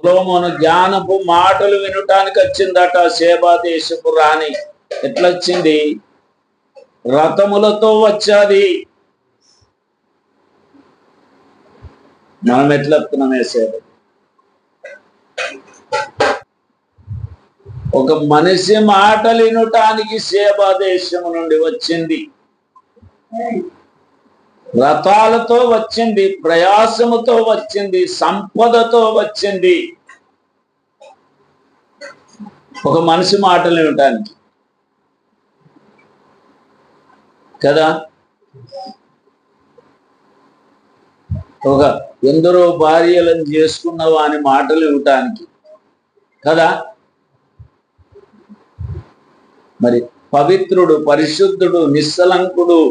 సొలొమోను జ్ఞానపు మాటలు వినటానికి వచ్చిందట షేబా దేశపు రాణి. ఎట్లొచ్చింది? రథములతో వచ్చాది. మనం ఎట్లెత్తున్నాం వేసేది? ఒక మనిషి మాటలు వినటానికి షేబా దేశము నుండి వచ్చింది, రథాలతో వచ్చింది, ప్రయాసముతో వచ్చింది, సంపదతో వచ్చింది. ఒక మనిషి మాటలు వినటానికి కదా. ఒక ఎందరో భార్యలను చేసుకున్న వాని మాటలు వినటానికి కదా. మరి పవిత్రుడు, పరిశుద్ధుడు, నిస్సలంకుడు,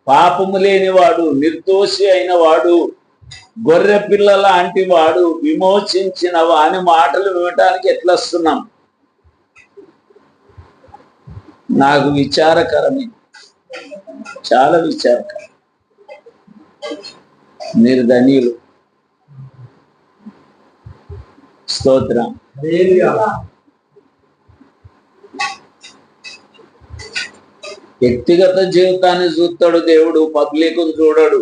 పాపము లేనివాడు, నిర్దోషి అయిన వాడు, గొర్రె పిల్ల లాంటి వాడు, విమోచించిన వాని మాటలు వినటానికి ఎట్లా వస్తున్నాం? నాకు విచారకరమే, చాలా విచారకరం. మీరు ధన్యులు. స్తోత్రం. వ్యక్తిగత జీవితాన్ని చూస్తాడు దేవుడు, పబ్లిక్ చూడడు.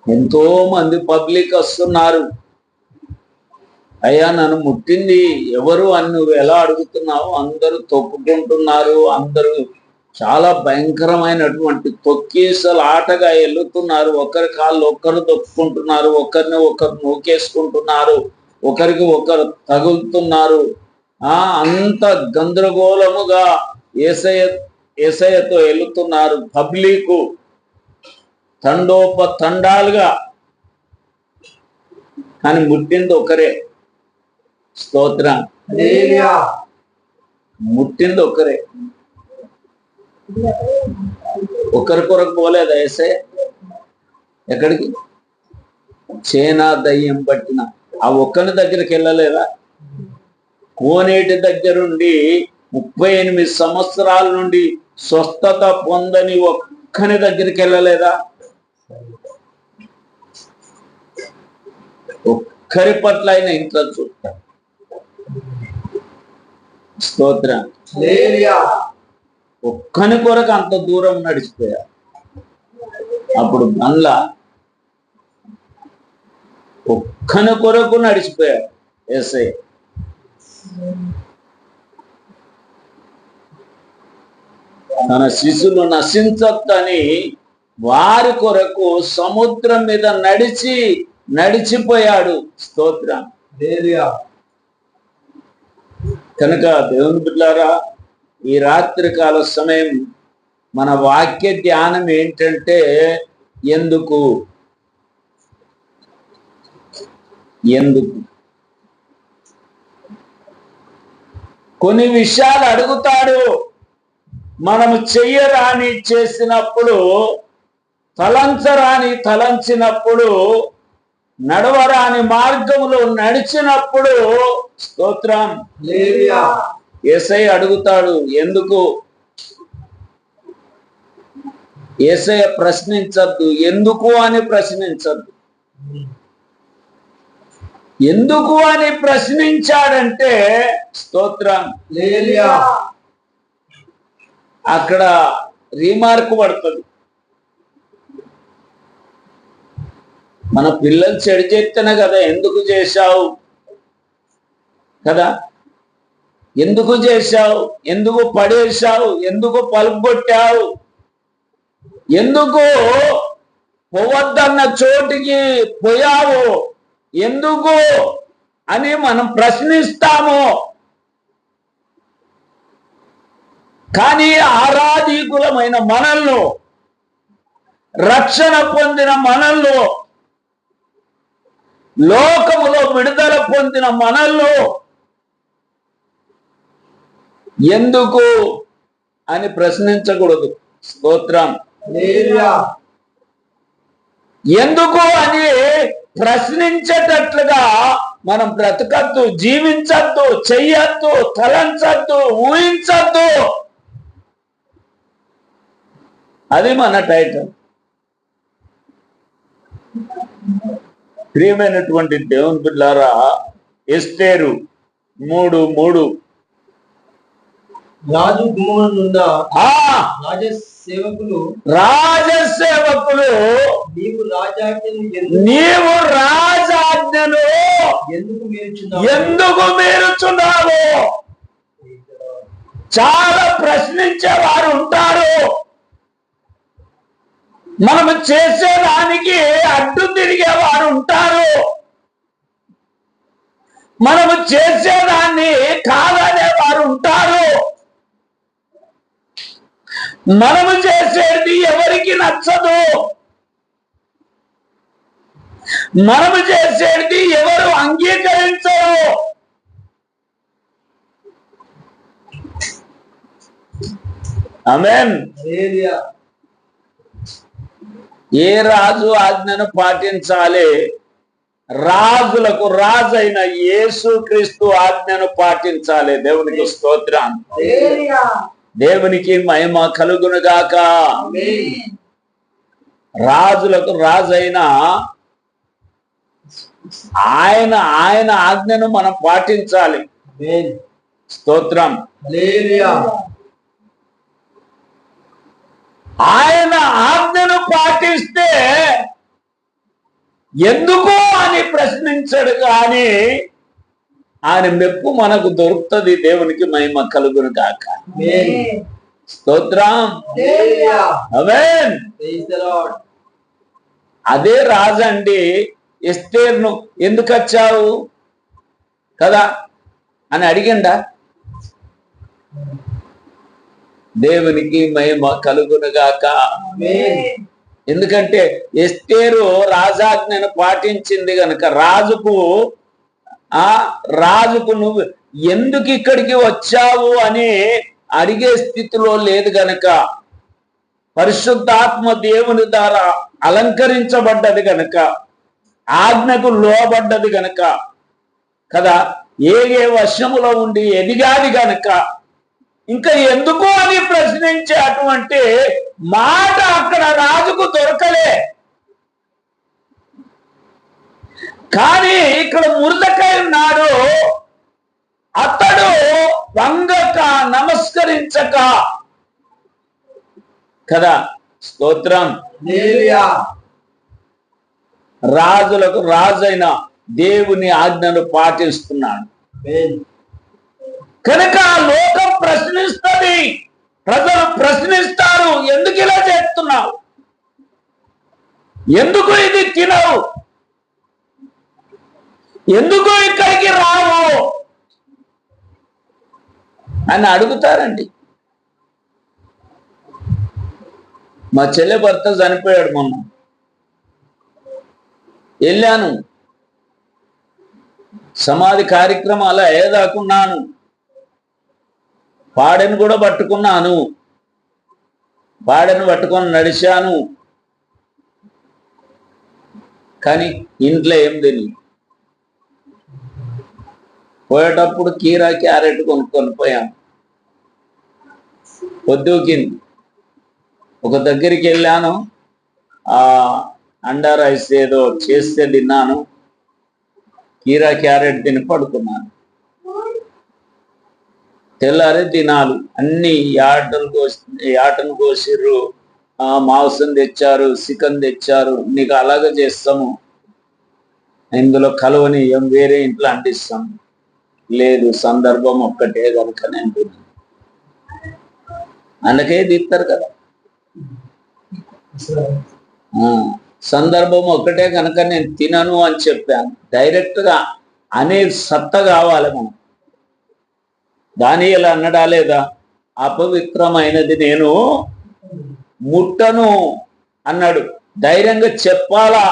ఎంతో మంది పబ్లిక్ వస్తున్నారు, అయ్యా నన్ను ముట్టింది ఎవరు అని నువ్వు ఎలా అడుగుతున్నావు? అందరూ తొక్కుకుంటున్నారు, అందరూ చాలా భయంకరమైనటువంటి తొక్కీసలు ఆటగా వెళ్తున్నారు. ఒకరి కాళ్ళు ఒకరు తొక్కుకుంటున్నారు, ఒకరిని ఒకరు నూకేసుకుంటున్నారు, ఒకరికి ఒకరు తగులుతున్నారు. అంత గందరగోళముగా యేసయ్యతో వెళుతున్నారు పబ్లిక్, తండోపతండాలుగా. కానీ ముట్టింది ఒకరే. స్తోత్రం. ముట్టింది ఒకరే. ఒకరి కొరకు పోలేదా యేసయ్య? ఎక్కడికి? చేనా దయ్యం పట్టిన ఆ ఒక్కని దగ్గరికి వెళ్ళలేదా? కోనేటి దగ్గరుండి 38 సంవత్సరాల నుండి స్వస్థత పొందని ఒక్కని దగ్గరికి వెళ్ళలేదా? ఒక్కరి పట్ల అయినా ఇంట్లో చూస్తా. స్తోత్రం. ఒక్కని కొరకు అంత దూరం నడిచిపోయా. అప్పుడు బండ్ల ఒక్కని కొరకు నడిచిపోయా యేసయ్య. తన శిశువులు నశించొద్దని వారి కొరకు సముద్రం మీద నడిచిపోయాడు. స్తోత్రం. కనుక దేవుని బిడ్డలారా, ఈ రాత్రి కాల సమయం మన వాక్య ధ్యానం ఏంటంటే, ఎందుకు కొన్ని విషయాలు అడుగుతాడు. మనము చెయ్యరాని చేసినప్పుడు, తలంచరాని తలంచినప్పుడు, నడవరాని మార్గములో నడిచినప్పుడు, స్తోత్రం, యేసయ్య అడుగుతాడు ఎందుకు. యేసయ్య ప్రశ్నించద్దు, ఎందుకు అని ప్రశ్నించద్దు. ఎందుకు అని ప్రశ్నించాడంటే, స్తోత్రం, అక్కడ రీమార్క్ పడుతుంది. మన పిల్లలు చెడు చేస్తేనే కదా ఎందుకు చేశావు కదా. ఎందుకు చేశావు, ఎందుకు పడేశావు, ఎందుకు పలుకొట్టావు, ఎందుకు పోవద్దన్న చోటికి పోయావు, ఎందుకు అని మనం ప్రశ్నిస్తాము. కానీ ఆరాధీకులమైన మనల్లో, రక్షణ పొందిన మనల్లో, లోకములో విడుదల పొందిన మనల్లో ఎందుకు అని ప్రశ్నించకూడదు. స్తోత్రం. ఎందుకు అని ప్రశ్నించేటట్లుగా మనం బ్రతకద్దు, జీవించద్దు, చెయ్యొద్దు, తలంచద్దు, ఊహించద్దు. అది మన టైటిల్. ప్రియమైనటువంటి దేవుని బిడ్డలారా, ఎస్తేరు 3:3 రాజు గుమ్మమునున్న రాజసేవకులు నీవు రాజాజ్ఞను ఎందుకు మీరుచున్నావు? చాలా ప్రశ్నించే వారు ఉంటారు. మనము చేసేదానికి అడ్డు తిరిగే వారు ఉంటారు. మనము చేసేదాన్ని కాదనే వారు ఉంటారు. మనము చేసేది ఎవరికి నచ్చదు. మనము చేసేది ఎవరు అంగీకరించరు. ఆమేన్. ఏ రాజు ఆజ్ఞను పాటించాలి? రాజులకు రాజైన యేసుక్రీస్తు ఆజ్ఞను పాటించాలి. దేవునికి స్తోత్రం. దేవునికి మహిమ కలుగును గాక. రాజులకు రాజైన ఆయన ఆజ్ఞను మనం పాటించాలి. స్తోత్రం. ఆయన ఆజ్ఞను పాటిస్తే ఎందుకు అని ప్రశ్నించడు కానీ ఆయన మెప్పు మనకు దొరుకుతుంది. దేవునికి మహిమ కలుగును గాక. స్తోత్రం. ఆమేన్. అదే రాజండి ఎస్తేర్ను ఎందుకు వచ్చావు కదా అని అడిగిండా? దేవునికి మహిమ కలుగును గాక. ఎందుకంటే ఎస్తేరు రాజాజ్ఞను పాటించింది గనక రాజుకు నువ్వు ఎందుకు ఇక్కడికి వచ్చావు అని అడిగే స్థితిలో లేదు గనక, పరిశుద్ధాత్మ దేవుని ద్వారా అలంకరించబడ్డది గనక, ఆజ్ఞకు లోబడ్డది గనక కదా, ఏ వశములో ఉండి ఎదిగాది గనక ఇంకా ఎందుకు అని ప్రశ్నించే అటువంటి మాట అక్కడ రాజుకు దొరకలే. కానీ ఇక్కడ ముర్దకై ఉన్నాడు. అతడు వంగక నమస్కరించక కదా. స్తోత్రం. రాజులకు రాజైన దేవుని ఆజ్ఞను పాటిస్తున్నాడు కనుక లోకం ప్రశ్నిస్తుంది, ప్రజలు ప్రశ్నిస్తారు. ఎందుకు ఇలా చేస్తున్నావు? ఎందుకు ఇది తినవు? ఎందుకు ఇక్కడికి రావు అని అడుగుతారండి. మా చెల్లె భర్త చనిపోయాడు మొన్న. వెళ్ళాను, సమాధి కార్యక్రమాలు అయ్యేదాకున్నాను. పాడెను కూడా పట్టుకున్నాను, పాడెను పట్టుకొని నడిచాను. కానీ ఇంట్లో ఏం తెలియదు. పోయేటప్పుడు కీరా క్యారెట్ కొనుక్కొని పోయాను. పొద్దుకింది ఒక దగ్గరికి వెళ్ళాను. అండా రైస్ ఏదో చేస్తే తిన్నాను. కీరా క్యారెట్ తిని పడుకున్నాను. తెల్లారి దినాలు అన్ని యాటను కోసిర్రు, మాంసం తెచ్చారు, చికెన్ తెచ్చారు. నీకు అలాగే చేస్తాము, ఇందులో కలవనీయం, వేరే ఇంట్లో అంటిస్తాం. లేదు, సందర్భం ఒక్కటే కనుక నేను తిన్నాను. అందుకే తీస్తారు కదా, సందర్భం ఒక్కటే కనుక నేను తినను అని చెప్పాను. డైరెక్ట్ గా అనే సత్త కావాలి మనం. దానియేలు అన్నడా లేదా? అపవిత్రమైనది నేను ముట్టను అన్నాడు. ధైర్యంగా చెప్పాలా,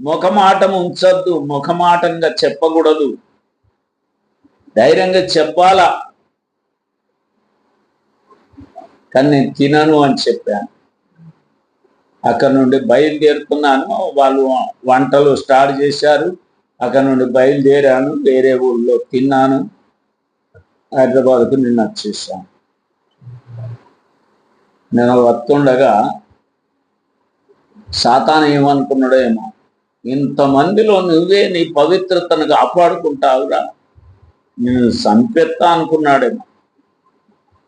ముఖమాటం ఉంచొద్దు, ముఖమాటంగా చెప్పకూడదు, ధైర్యంగా చెప్పాలా. కానీ నేను తినను అని చెప్పాను. అక్కడ నుండి బయలుదేరుతున్నాను. వాళ్ళు వంటలు స్టార్ట్ చేశారు. అక్కడ నుండి బయలుదేరాను, వేరే ఊళ్ళో తిన్నాను. హైదరాబాద్కు నిన్న వచ్చేసాను. నేను వస్తుండగా సాతాను ఏమనుకున్నాడో ఏమో, ఇంతమందిలో నువ్వే నీ పవిత్రతను కాపాడుకుంటావురా, నేను చంపేస్తా అనుకున్నాడేమో,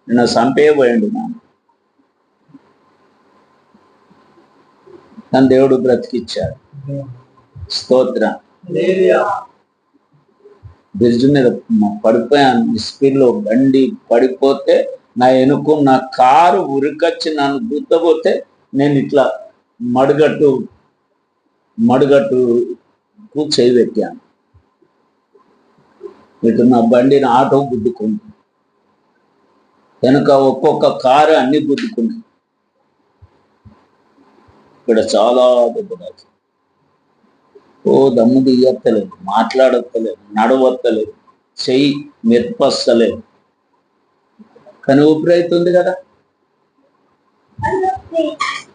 నిన్ను చంపేయబోయాడు నా. కానీ దేవుడు బ్రతికిచ్చాడు. స్తోత్రం. బ్రిడ్జ్ మీద పడిపోయాను, స్పీడ్లో బండి పడిపోతే నా వెనుకున్న కారు ఉరికొచ్చి నన్ను గుద్దపోతే నేను ఇట్లా మడుగట్టుకు చేయి పెట్టాను. ఇటు నా బండిని ఆటో గుద్దుకుంది, వెనుక ఒక్కొక్క కారు అన్ని గుద్దుకున్నాయి. ఇక్కడ చాలా దెబ్బతాకి. ఓ దమ్ము దిగత్తలేదు, మాట్లాడత్తలేదు, నడవత్తలేదు, చెయ్యి మెప్పస్తలేదు. కానీ ఊపిరి అవుతుంది కదా.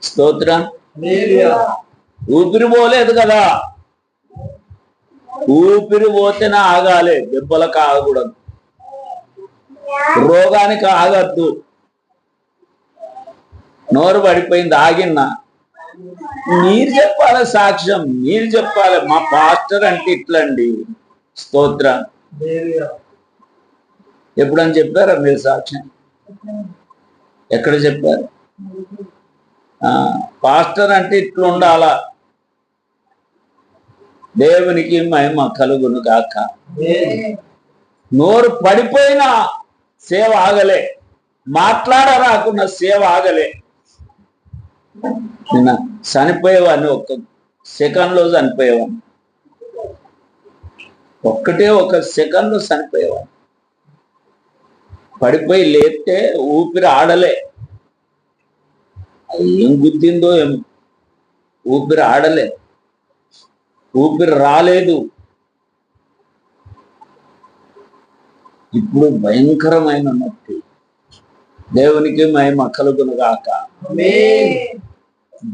స్తోత్రం. ఊపిరి పోలేదు కదా. ఊపిరి పోతేనే ఆగాలి, దెబ్బలకు ఆగకూడదు, రోగానికి ఆగద్దు. నోరు పడిపోయింది, ఆగిన్నా మీరు చెప్పాలి, సాక్ష్యం మీరు చెప్పాలి. మా పాస్టర్ అంటే ఇట్లండి. స్తోత్రం. ఎప్పుడని చెప్పారా మీరు సాక్ష్యం? ఎక్కడ చెప్పారు? పాస్టర్ అంటే ఇట్లా ఉండాలా. దేవునికి మహిమ కలుగును గాక. నోరు పడిపోయినా సేవ ఆగలే, మాట్లాడరాకున్న సేవ ఆగలే. నిన్న చనిపోయేవాడిని, ఒక్క సెకండ్లో చనిపోయేవాడిని, ఒక సెకండ్లో చనిపోయేవాడిని. పడిపోయి లేస్తే ఊపిరి ఆడలే. అది ఏం గుద్దిందో ఏమో, ఊపిరి ఆడలే, ఊపిరి రాలేదు. ఇప్పుడు భయంకరమైన నొప్పి. దేవునికి మహిమ కలుగును గాక.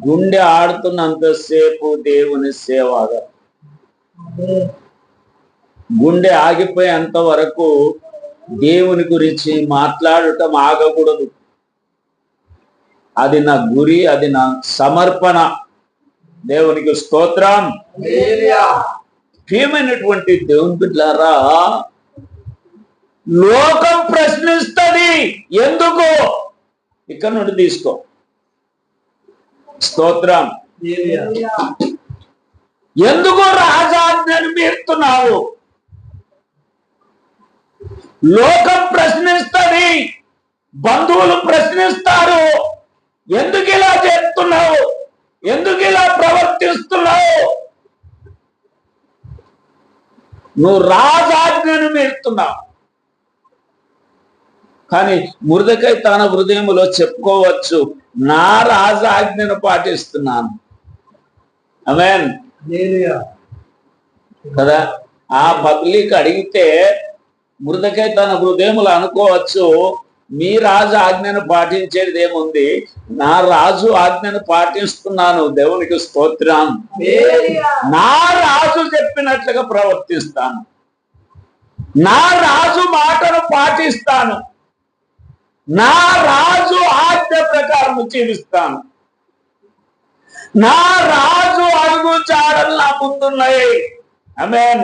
గుండె ఆడుతున్నంతసేపు దేవుని సేవగా, గుండె ఆగిపోయేంత వరకు దేవుని గురించి మాట్లాడటం ఆగకూడదు. అది నా గురి, అది నా సమర్పణ. దేవునికి స్తోత్రం. ప్రియమైనటువంటి దేవుని బిడ్డలారా, లోకం ప్రశ్నిస్తుంది ఎందుకు. ఇక్కడ నుండి తీసుకో. స్తోత్రం. ఎందుకు రాజాజ్ఞను మీరుతున్నావు? లోకం ప్రశ్నిస్తుంది, బంధువులు ప్రశ్నిస్తారు, ఎందుకు ఇలా చేస్తున్నావు, ఎందుకు ఇలా ప్రవర్తిస్తున్నావు? నువ్వు రాజాజ్ఞను మీరుతున్నావు. కానీ మురదకై తన హృదయంలో చెప్పుకోవచ్చు, నా రాజాజ్ఞను పాటిస్తున్నాను. ఆమేన్ కదా. ఆ పబ్లిక్ అడిగితే మురదకై తన హృదయములు అనుకోవచ్చు, మీ రాజు ఆజ్ఞను పాటించేది ఏముంది, నా రాజు ఆజ్ఞను పాటిస్తున్నాను. దేవునికి స్తోత్రం. నా రాజు చెప్పినట్లుగా ప్రవర్తిస్తాను, నా రాజు మాటను పాటిస్తాను, నా రాజు ఆజ్ఞ ప్రకారం జీవిస్తాను. నా రాజు అడుగు చాడలు నా ముందున్నాయి. ఆమేన్.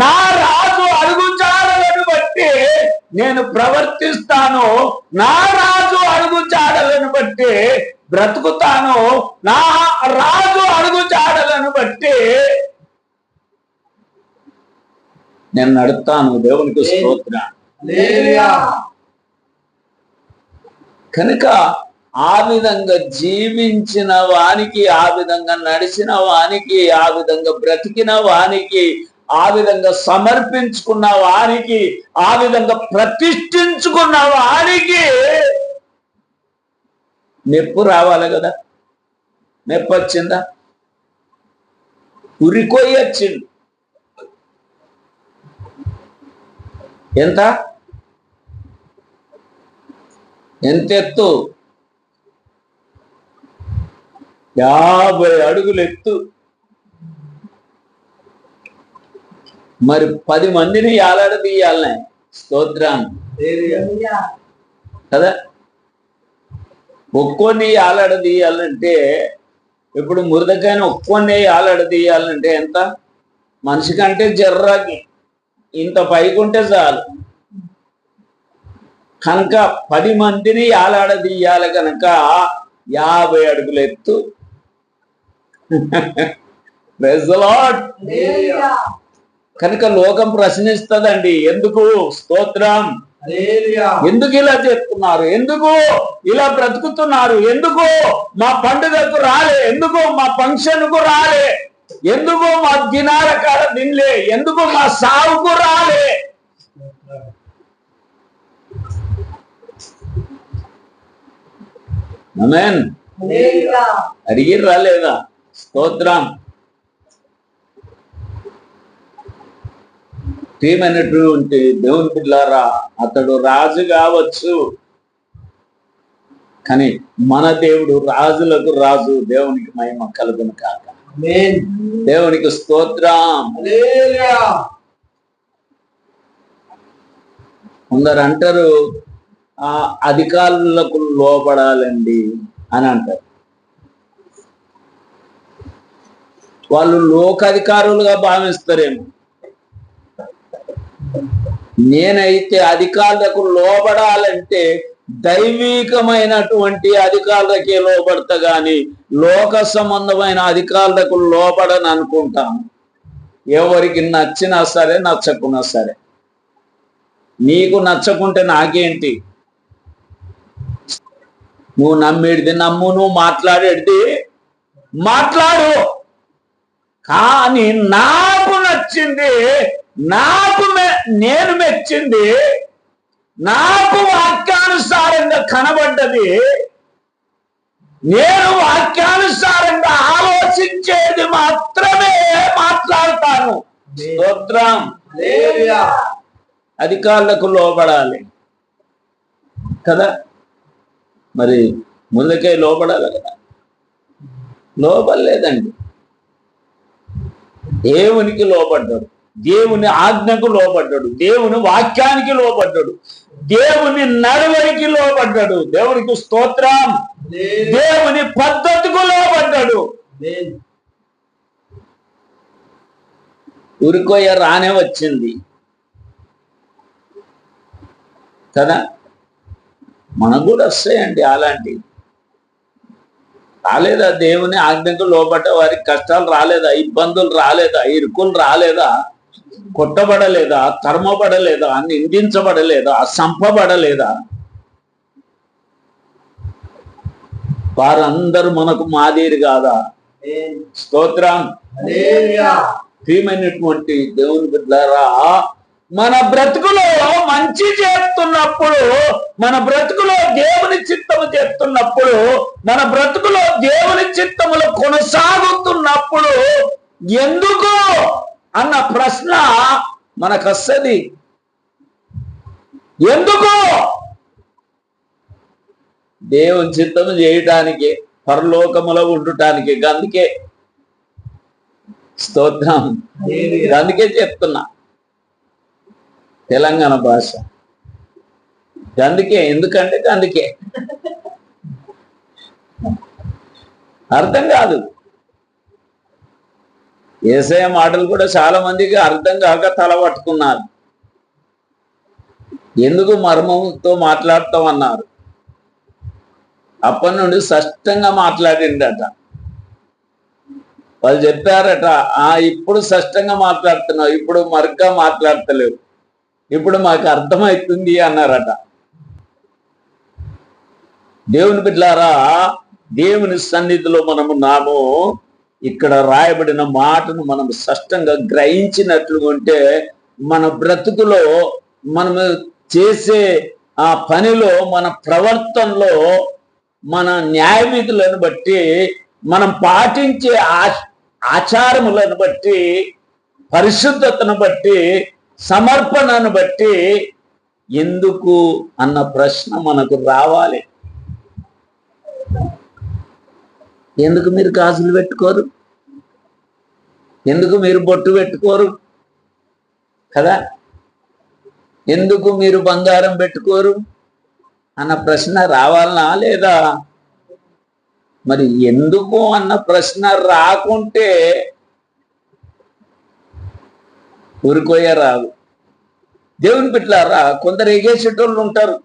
నా రాజు అడుగు చాడలను బట్టి నేను ప్రవర్తిస్తాను, నా రాజు అడుగు చాడలను బట్టి బ్రతుకుతాను, నా రాజు అడుగు చాడలను బట్టి నేను నడుస్తాను. దేవునికి స్తోత్రం. కనుక ఆ విధంగా జీవించిన వానికి, ఆ విధంగా నడిచిన వానికి, ఆ విధంగా బ్రతికిన వానికి, ఆ విధంగా సమర్పించుకున్న వానికి, ఆ విధంగా ప్రతిష్ఠించుకున్న వానికి మెప్పు రావాలి కదా. మెప్పు వచ్చిందా? ఉరికొయ్యి వచ్చింది. ఎంత ఎత్తు? 50 అడుగులు ఎత్తు. మరి 10 మందిని ఏలాడదీయాలనే. స్తోత్రాన్ని కదా. ఒక్కోని ఏలాడదీయాలంటే ఇప్పుడు మురదకాయని ఒక్కొన్నే ఆలాడదీయాలంటే ఎంత? మనిషి కంటే జర్రాకి ఇంత పైకుంటే చాలు. కనుక 10 మందిని ఆలాడదీయాలి కనుక 50 అడుగుల ఎత్తు. కనుక లోకం ప్రశ్నిస్తుందండి, ఎందుకు? స్తోత్రం. ఎందుకు ఇలా చేస్తున్నారు? ఎందుకు ఇలా బ్రతుకుతున్నారు? ఎందుకు మా పండుగకు రాలే? ఎందుకు మా ఫంక్షన్ కు రాలే? ఎందుకు మా దినాల కాడ తినలే? ఎందుకు మా సావుకు రాలే? ఆమేన్. అడిగిర్రు రాలేదా? స్తోత్రం. ప్రియమైనటువంటి దేవుని బిడ్డలారా, అతడు రాజు కావచ్చు, కానీ మన దేవుడు రాజులకు రాజు. దేవునికి మహిమ కలుగును కాక. దేవునికి స్తోత్రం. కొందరు అంటారు అధికారులకు లోపడాలండి అని అంటారు. వాళ్ళు లోకాధికారులుగా భావిస్తారేమో. నేనైతే అధికారులకు లోబడాలంటే దైవికమైనటువంటి అధికారులకే లోబడతా గాని లోక సంబంధమైన అధికారులకు లోబడని అనుకుంటాను. ఎవరికి నచ్చినా సరే నచ్చకున్నా సరే. నీకు నచ్చకుంటే నాకేంటి? నువ్వు నమ్మేడిది నమ్ము, నువ్వు మాట్లాడేది మాట్లాడు. కానీ నాకు నచ్చింది, నేను మెచ్చింది, నాకు వాక్యానుసారంగా కనబడ్డది, నేను వాక్యానుసారంగా ఆలోచించేది మాత్రమే మాట్లాడతాను. స్తోత్రం. అధికారులకు లోబడాలి కదా. మరి ముందుకే లోబడాలి కదా. లోబడలేదండి. దేవునికి లోబడ్డాడు, దేవుని ఆజ్ఞకు లోబడ్డాడు, దేవుని వాక్యానికి లోబడ్డాడు, దేవుని నడవడికి లోబడ్డాడు. దేవునికి స్తోత్రం. దేవుని పద్ధతికి లోబడ్డాడు. ఉరికోయ రానే వచ్చింది కదా. మనకు కూడా వస్తాయండి అలాంటివి. రాలేదా? దేవుని ఆజ్ఞకు లోబడ్డ వారికి కష్టాలు రాలేదా? ఇబ్బందులు రాలేదా? ఇరుకులు రాలేదా? కొట్టబడలేదా? తరమబడలేదా? నిందించబడలేదా? చంపబడలేదా? వారందరూ మనకు మాదిరి కాదా? స్తోత్రం. ప్రియమైనటువంటి దేవుని బిడ్డలారా, మన బ్రతుకులో మంచి చేస్తున్నప్పుడు, మన బ్రతుకులో దేవుని చిత్తము చేస్తున్నప్పుడు, మన బ్రతుకులో దేవుని చిత్తములు కొనసాగుతున్నప్పుడు ఎందుకు అన్న ప్రశ్న మనకు వస్తుంది. ఎందుకు? దేవుని చిత్తము చేయటానికి, పరలోకములో ఉండటానికి. అందుకే స్తోత్రం. అందుకే చెప్తున్నా తెలంగాణ భాష. అందుకే. ఎందుకంటే అందుకే అర్థం కాదు. యేసయ్య మాటలు కూడా చాలా మందికి అర్థం కాక తల పట్టుకున్నారు. ఎందుకు మర్మంతో మాట్లాడతామన్నారు. అప్పటి నుండి స్పష్టంగా మాట్లాడిండట. వాళ్ళు చెప్పారట, ఇప్పుడు స్పష్టంగా మాట్లాడుతున్నావు, ఇప్పుడు మరుగ్గా మాట్లాడతలేవు, ఇప్పుడు మాకు అర్థమవుతుంది అన్నారట. దేవుని బిడ్డలారా, దేవుని సన్నిధిలో మనము నాము ఇక్కడ రాయబడిన మాటను మనం స్పష్టంగా గ్రహించినట్లు ఉంటే మన బ్రతుకులో మనము చేసే ఆ పనిలో, మన ప్రవర్తనలో, మన న్యాయ విధులను బట్టి, మనం పాటించే ఆచారములను బట్టి, పరిశుద్ధతను బట్టి, సమర్పణను బట్టి ఎందుకు అన్న ప్రశ్న మనకు రావాలి. ఎందుకు మీరు గాజులు పెట్టుకోరు? ఎందుకు మీరు బొట్టు పెట్టుకోరు కదా? ఎందుకు మీరు బంగారం పెట్టుకోరు అన్న ప్రశ్న రావాలనా లేదా? మరి ఎందుకు అన్న ప్రశ్న రాకుంటే ఊరుకోయే రాదు. దేవుని బిడ్డలారా, కొందరు ఎగేసేటోళ్ళు ఉంటారు.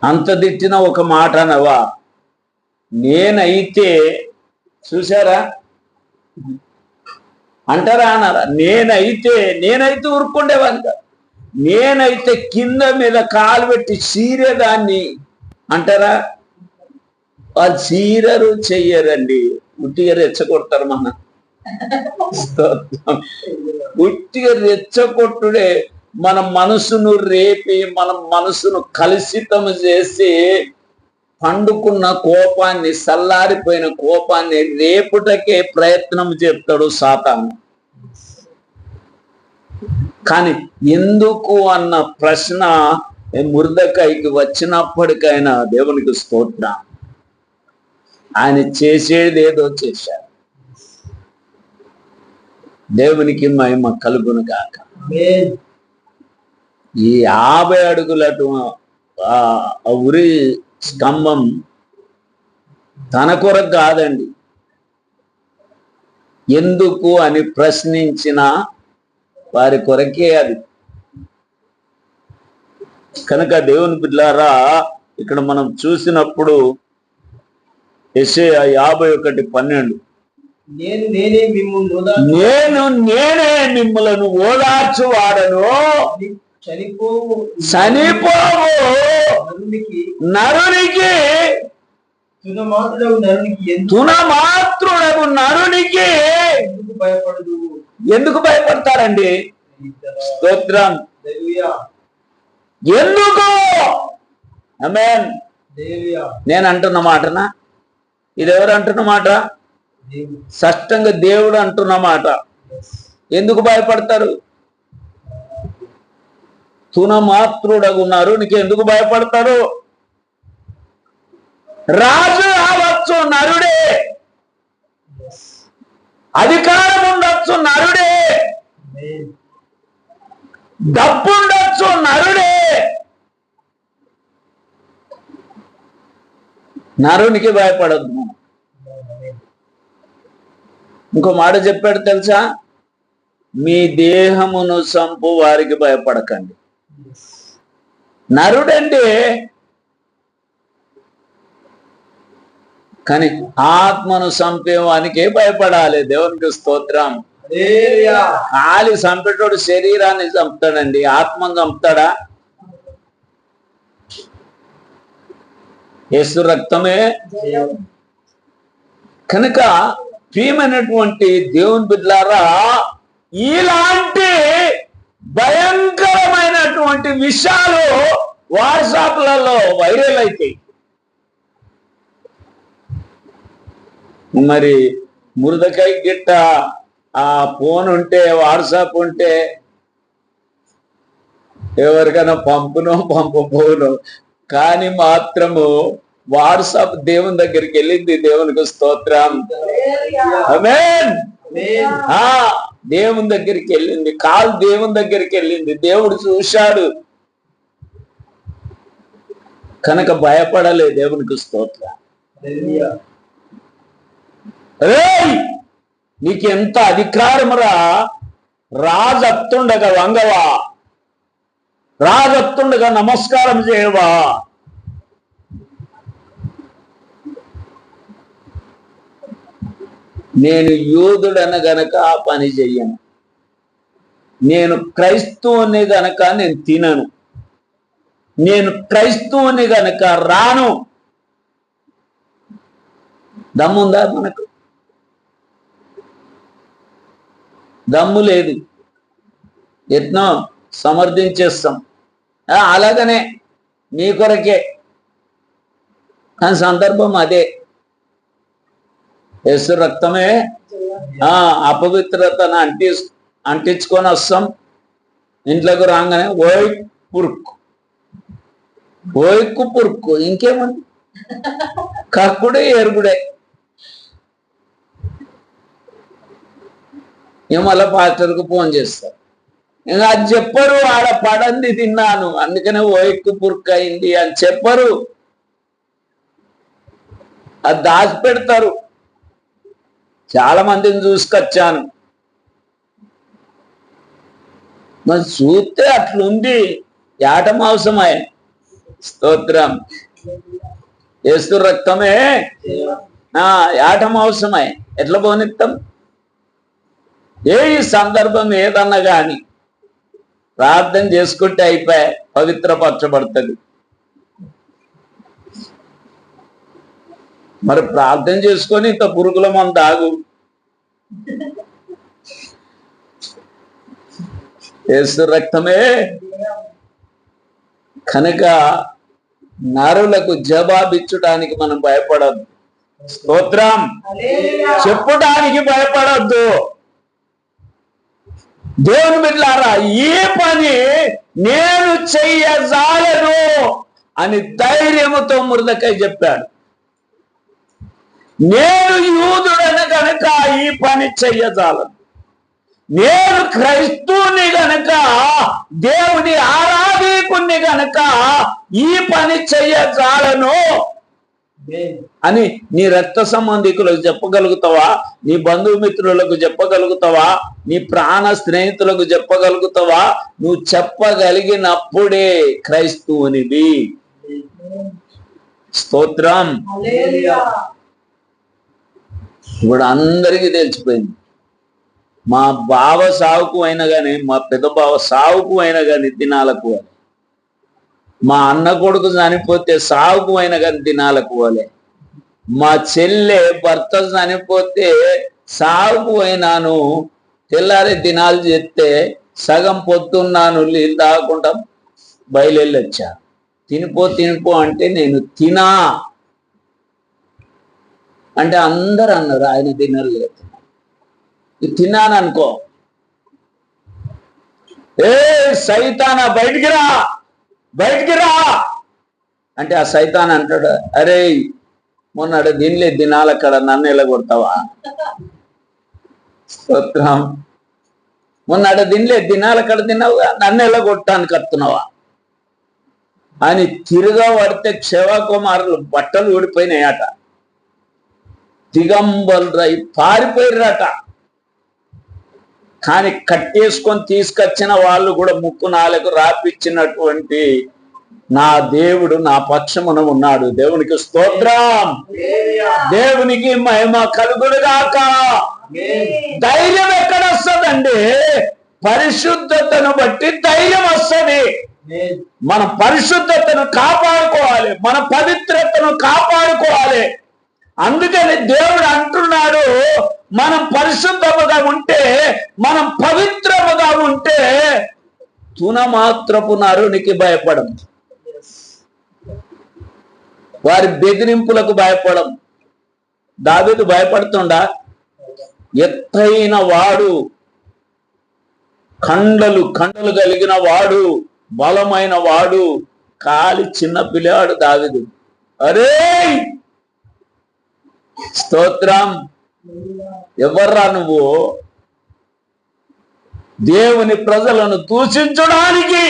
అంత తిట్టిన ఒక మాట అనవా, నేనైతే చూసారా అంటారా అన్నారా? నేనైతే ఊరుకుండేవాడిని కాదు. నేనైతే కింద మీద కాలు పెట్టి చీరేదాన్ని అంటారా? వాళ్ళు చీరరు చెయ్యరండి, ఉట్టిగా రెచ్చగొడతారు. ఉట్టిగా రెచ్చగొట్టుడే మన మనసును రేపి, మన మనసును కలుషితం చేసి పండుకున్న కోపాన్ని, చల్లారిపోయిన కోపాన్ని రేపుటకే ప్రయత్నం చేస్తాడు సాతాను. కానీ ఎందుకు అన్న ప్రశ్న మొర్దెకైకి వచ్చినప్పటికైనా దేవునికి స్తోత్రం, ఆయన చేసేది ఏదో చేశారు. దేవునికి మహిమ కలుగును గాక. ఈ 50 అడుగుల ఉరి స్తంభం తన కొరకు కాదండి, ఎందుకు అని ప్రశ్నించిన వారి కొరకే అది. కనుక దేవుని బిడ్డలారా, ఇక్కడ మనం చూసినప్పుడు యెషయా 51:12, నేనే మిమ్ములను ఓదార్చువాడను, చనిపోవు నరునికి, తునమాత్రుడగు నరునికి ఎందుకు భయపడతారండి? స్తోత్రం. ఎందుకు? ఆమేన్. నేను అంటున్న మాటనా? ఇది ఎవరు అంటున్న మాట? స్పష్టంగా దేవుడు అంటున్న మాట. ఎందుకు భయపడతారు? తునమాత్రుడగు నరునికి ఎందుకు భయపడతారు? రాజు కావచ్చు నరుడే, అధికారం ఉండొచ్చు నరుడే, డబ్బు ఉండొచ్చు నరుడే, నరునికి భయపడద్దు. ఇంకో మాట చెప్పాడు తెలుసా? మీ దేహమును సంపు వారికి భయపడకండి. నరుడంటే కానీ ఆత్మను చంపేవానికే భయపడాలి. దేవునికి స్తోత్రం. కాలి చంపేటోడు శరీరాన్ని చంపుతాడండి, ఆత్మను చంపుతాడా? యేసు రక్తమే. కనుక ప్రియమైనటువంటి దేవుని బిడ్డలారా, ఇలాంటి భయంకరమైనటువంటి విషయాలు వాట్సాప్లలో వైరల్ అవుతాయి. మరి మొర్దెకై గిట్ట ఆ ఫోన్ ఉంటే, వాట్సాప్ ఉంటే ఎవరికైనా పంపపోను, కానీ మాత్రము వాట్సాప్ దేవుని దగ్గరికి వెళ్ళింది. దేవునికి స్తోత్రం. ఆమేన్. దేవుని దగ్గరికి వెళ్ళింది, కాల్ దేవుని దగ్గరికి వెళ్ళింది, దేవుడు చూశాడు. కనుక భయపడలే. దేవునికి స్తోత్రం. నీకెంత అధికారమురా? రాజత్తుండగా వంగవా? రాజత్తుండగా నమస్కారం చేయవా? నేను యూదుడన గనక ఆ పని చెయ్యను, నేను క్రైస్తవుని గనక నేను తినను, నేను క్రైస్తవుని గనక రాను. దమ్ముందా మనకు? దమ్ము లేదు. ఎట్నో సమర్థించేస్తాం. అలాగనే మీ కొరకే, కానీ సందర్భం అదే. యేసు రక్తమే అపవిత్రతను అంటించుకొని వస్తాం. ఇంట్లోకి రాగానే ఓయక్కు పురుక్కు ఇంకేముంది? కక్కుడే ఎరుగుడే. మళ్ళా పాస్టర్కు ఫోన్ చేస్తారు, ఇంకా అది చెప్పరు. ఆడ పడంది తిన్నాను అందుకనే ఓయక్కు పురుక్కు అయింది అని చెప్పరు. అది దాచిపెడతారు. చాలా మందిని చూసుకొచ్చాను, మరి చూస్తే అట్లుంది, యాట మాంసమే. స్తోత్రం. యేసు రక్తమే యాట మాంసమే. ఎట్లా పోనిస్తాం? ఏ సందర్భం ఏదన్నా గాని ప్రార్థన చేసుకుంటే అయిపోయి పవిత్రపరచబడుతుంది. మరి ప్రార్థన చేసుకొని ఇంత పురుగుల మందు తాగు. యేసు రక్తమే. కనుక నరులకు జవాబిచ్చడానికి మనం భయపడద్దు. స్తోత్రం. చెప్పడానికి భయపడద్దు. దేవుని బిడ్డలారా, ఈ పని నేను చెయ్యజాలను అని ధైర్యముతో మొర్దెకై చెప్పాడు. నేను యూదుడను గనక ఈ పని చెయ్యజాలను, నేను క్రైస్తవుని గనక, దేవుని ఆరాధకుని గనక ఈ పని చెయ్యజాలను అని నీ రక్త సంబంధికులకు చెప్పగలుగుతావా? నీ బంధుమిత్రులకు చెప్పగలుగుతావా? నీ ప్రాణ స్నేహితులకు చెప్పగలుగుతావా? నువ్వు చెప్పగలిగినప్పుడే క్రైస్తవునివి. స్తోత్రం. ఇప్పుడు అందరికీ తెలిసిపోయింది. మా బావ సావుకు అయినా కానీ, మా పెద్ద బావ సావుకు అయినా కానీ దినాలకు పోలే. మా అన్న కొడుకు చనిపోతే సావుకు అయినా కానీ దినాలకు పోలే. మా చెల్లె భర్త చనిపోతే సావుకు అయినాను, తెల్లారి దినాలు చెప్తే సగం పొద్దున్నాను నీళ్ళు తాగకుండా బయలువెళ్ళొచ్చా. తినిపో అంటే నేను తినా అంటే అందరు అన్నారు ఆయన తినలేదు. తిన్నాను అనుకో, ఏ సైతానా బయటికి రా అంటే ఆ సైతాన్ అంటాడు, అరే మొన్నడు దీనిలే దినాలు అక్కడ నన్ను ఎలగొడతావా? స్తోత్రం. మొన్నడు దీనిలే దినాలు అక్కడ తిన్నావుగా, నన్ను ఎలగొట్టానికి వస్తున్నావా అని తిరుగా పడితే క్షేవకుమారులు బట్టలు ఊడిపోయినాయట, దిగంబరులై పారిపోయిరట. కానీ కట్టేసుకొని తీసుకొచ్చిన వాళ్ళు కూడా ముక్కు నాలుగు రాపిచ్చినటువంటి నా దేవుడు నా పక్షమున ఉన్నాడు. దేవునికి స్తోత్రం. దేవునికి మహిమ కలుగునుగాక. ధైర్యం ఎక్కడ వస్తుందండి? పరిశుద్ధతను బట్టి ధైర్యం వస్తుంది. మన పరిశుద్ధతను కాపాడుకోవాలి, మన పవిత్రతను కాపాడుకోవాలి. అందుకని దేవుడు అంటున్నాడు, మనం పరిశుద్ధముగా ఉంటే, మనం పవిత్రముగా ఉంటే తునమాత్రపు నరునికి భయపడం, వారి బెదిరింపులకు భయపడం. దావీదు భయపడుతుండా? ఎత్తైన వాడు, కండలు కలిగిన వాడు, బలమైన వాడు, కాలి చిన్న పిల్లాడు దావీదు. అరే స్తోత్రం. ఎవర్రా నువ్వు? దేవుని ప్రజలను దూషించడానికి,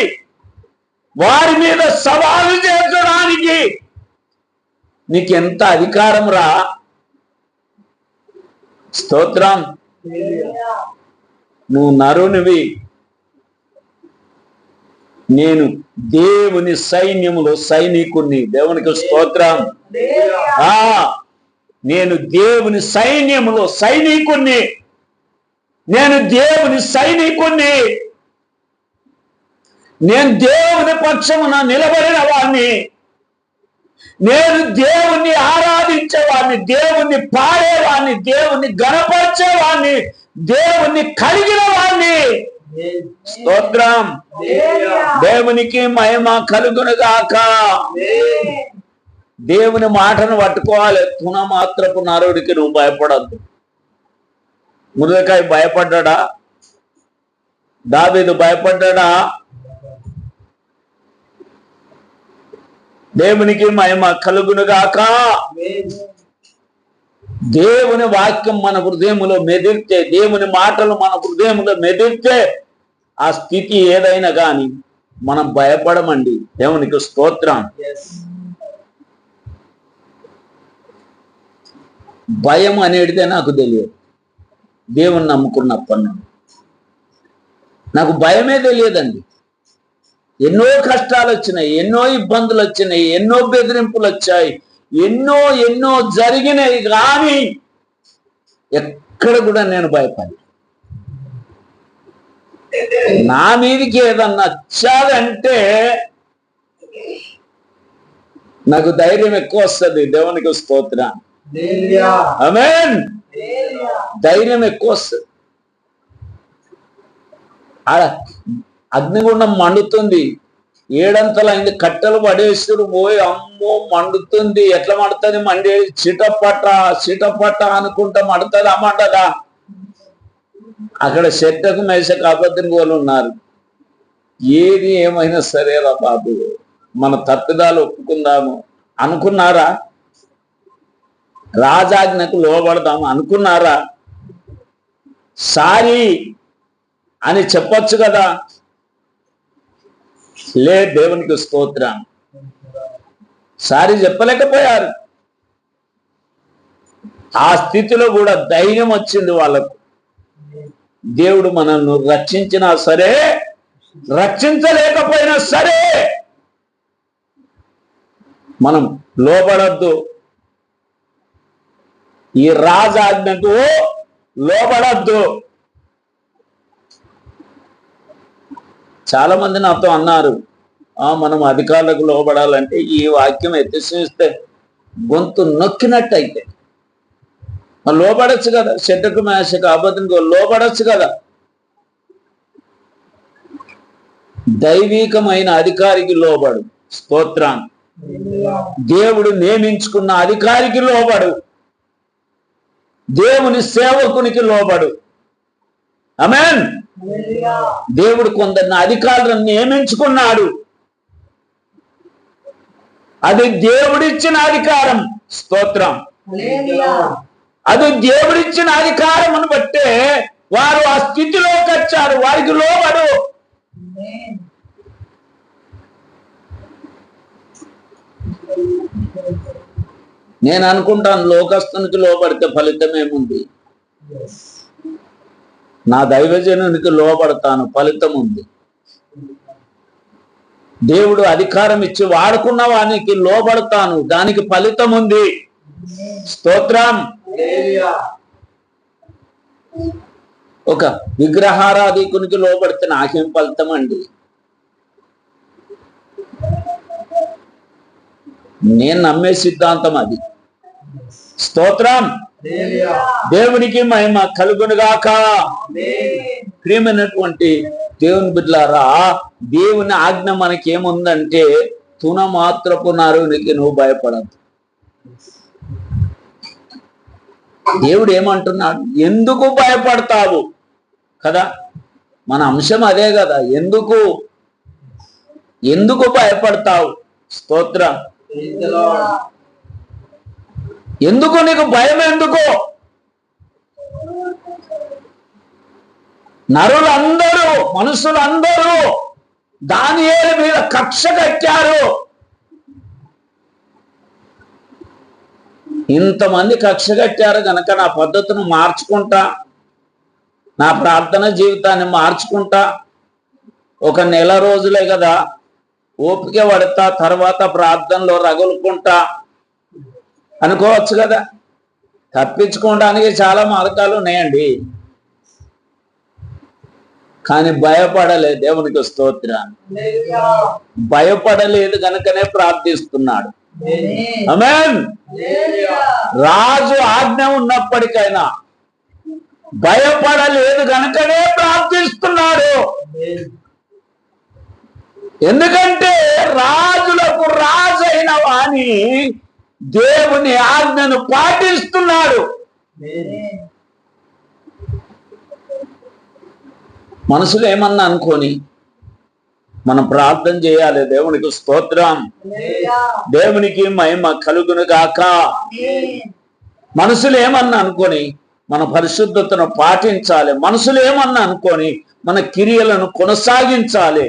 వారి మీద సవాలు చేర్చడానికి నీకెంత అధికారం రా? స్తోత్రం. నువ్వు నరునివి. నేను దేవుని సైన్యములో సైనికుణ్ణి. దేవునికి స్తోత్రం. నేను దేవుని సైన్యములో సైనికుణ్ణి. నేను దేవుని సైనికుణ్ణి. నేను దేవుని పక్షమున నిలబడిన వాణ్ణి. నేను దేవుణ్ణి ఆరాధించేవాడిని, దేవుణ్ణి పాడేవాడిని, దేవుణ్ణి గణపరిచేవాడిని, దేవుణ్ణి కలిగిన వాడిని. స్తోత్రం. దేవునికి మహిమ కలుగునుగాక. దేవుని మాటను పట్టుకోవాలి. తునమాత్రపు నరుడికి నువ్వు భయపడద్దు. మొర్దెకై భయపడ్డా? దావీదు భయపడ్డా? దేవునికి మహిమ కలుగునుగాక. దేవుని వాక్యం మన హృదయములో మెదిలితే, దేవుని మాటలు మన హృదయములో మెదిలితే, ఆ స్థితి ఏదైనా కానీ మనం భయపడమండి. దేవునికి స్తోత్రం. భయం అనేటిదే నాకు తెలియదు. దేవుని నమ్ముకున్నప్పటి నుండి నాకు భయమే తెలియదండి. ఎన్నో కష్టాలు వచ్చినాయి, ఎన్నో ఇబ్బందులు వచ్చినాయి, ఎన్నో బెదిరింపులు వచ్చాయి, ఎన్నో ఎన్నో జరిగినాయి, కానీ ఎక్కడ కూడా నేను భయపడి నా మీదికి ఏదన్నా వచ్చాదంటే నాకు ధైర్యం ఎక్కువ వస్తుంది. దేవునికి స్తోత్రం. ఆమేన్. ధైర్యం ఎక్కువ వస్తుంది. అగ్నిగుండం మండుతుంది, ఏడంతలైంది, కట్టెలు పడేసుడు పోయి అమ్మో మండుతుంది. ఎట్లా మండుతుంది? మండే చిటపట అనుకుంటా మండుతుంది. అమ్మంటదా? అక్కడ శెట్టకు మేషకు అబద్ధనిగోలు ఉన్నారు. ఏది ఏమైనా సరేరా బాబు, మన తప్పిదాలు ఒప్పుకుందాము అనుకున్నారా? రాజాజ్ఞకు లోబడదాము అనుకున్నారా? సారీ అని చెప్పొచ్చు కదా. లే, దేవునికి స్తోత్రం. సారీ చెప్పలేకపోయారు. ఆ స్థితిలో కూడా ధైర్యం వచ్చింది వాళ్ళకు. దేవుడు మనల్ని రక్షించినా సరే, రక్షించలేకపోయినా సరే మనం లోబడద్దు. ఈ రాజాజ్ఞకు లోబడద్దు. చాలా మంది నాతో అన్నారు, మనం అధికారులకు లోబడాలంటే ఈ వాక్యం ఎత్తిస్తే గొంతు నొక్కినట్టు అయితే లోబడచ్చు కదా. శెట్టకు మేషకు అబద్ధంగా లోబడచ్చు కదా. దైవికమైన అధికారికి లోబడు. స్తోత్రం. దేవుడు నియమించుకున్న అధికారికి లోబడు. దేవుని సేవకునికి లోబడు. ఆమేన్. దేవుడు కొందరిని అధికారులను నియమించుకున్నాడు. అది దేవుడిచ్చిన అధికారం. స్తోత్రం. అది దేవుడిచ్చిన అధికారమును బట్టే వారు ఆ స్థితిలోకి వచ్చారు. వారికి లోబడు. నేను అనుకుంటాను, లోకస్తునికి లోబడితే ఫలితం ఏముంది? నా దైవజనునికి లోబడతాను, ఫలితం ఉంది. దేవుడు అధికారం ఇచ్చి వాడుకున్న వానికి లోబడతాను, దానికి ఫలితం ఉంది. స్తోత్రం. ఒక విగ్రహారాధికునికి లోబడితే నాకేం ఫలితం అండి? నేను నమ్మే సిద్ధాంతం అది. స్తోత్రం. దేవునికి మహిమ కలుగునుగాక. ప్రియమైనటువంటి దేవుని బిడ్డలారా, దేవుని ఆజ్ఞ మనకేముందంటే తున మాత్రపు నరునికి నువ్వు భయపడద్దు. దేవుడు ఏమంటున్నాడు? ఎందుకు భయపడతావు కదా. మన అంశం అదే కదా. ఎందుకు భయపడతావు? స్తోత్రం. ఎందుకు నీకు భయం? ఎందుకు? నరులందరూ, మనుషులందరూ దానియేలు మీద కక్ష కట్టారు. ఇంతమంది కక్ష కట్టారు గనక నా పద్ధతిని మార్చుకుంటా, నా ప్రార్థన జీవితాన్ని మార్చుకుంటా, ఒక నెల రోజులే కదా ఓపిక పడతా, తర్వాత ప్రార్థనలో రగులుకుంటా అనుకోవచ్చు కదా. తప్పించుకోవడానికి చాలా మార్గాలు ఉన్నాయండి, కానీ భయపడలేదు. దేవునికి స్తోత్రం. భయపడలేదు గనుకనే ప్రార్థిస్తున్నాడు. ఆమేన్. రాజు ఆజ్ఞ ఉన్నప్పటికైనా భయపడలేదు గనుకనే ప్రార్థిస్తున్నాడు. ఎందుకంటే రాజులకు రాజైన వాణి దేవుని ఆజ్ఞను పాటిస్తున్నాడు. మనసులో ఏమన్నా అనుకోని మనం ప్రార్థన చేయాలి. దేవునికి స్తోత్రం. దేవునికి మహిమ కలుగును గాక. మనసులో ఏమన్నా అనుకొని మన పరిశుద్ధతను పాటించాలి. మనసులో ఏమన్నా అనుకొని మన క్రియలను కొనసాగించాలి.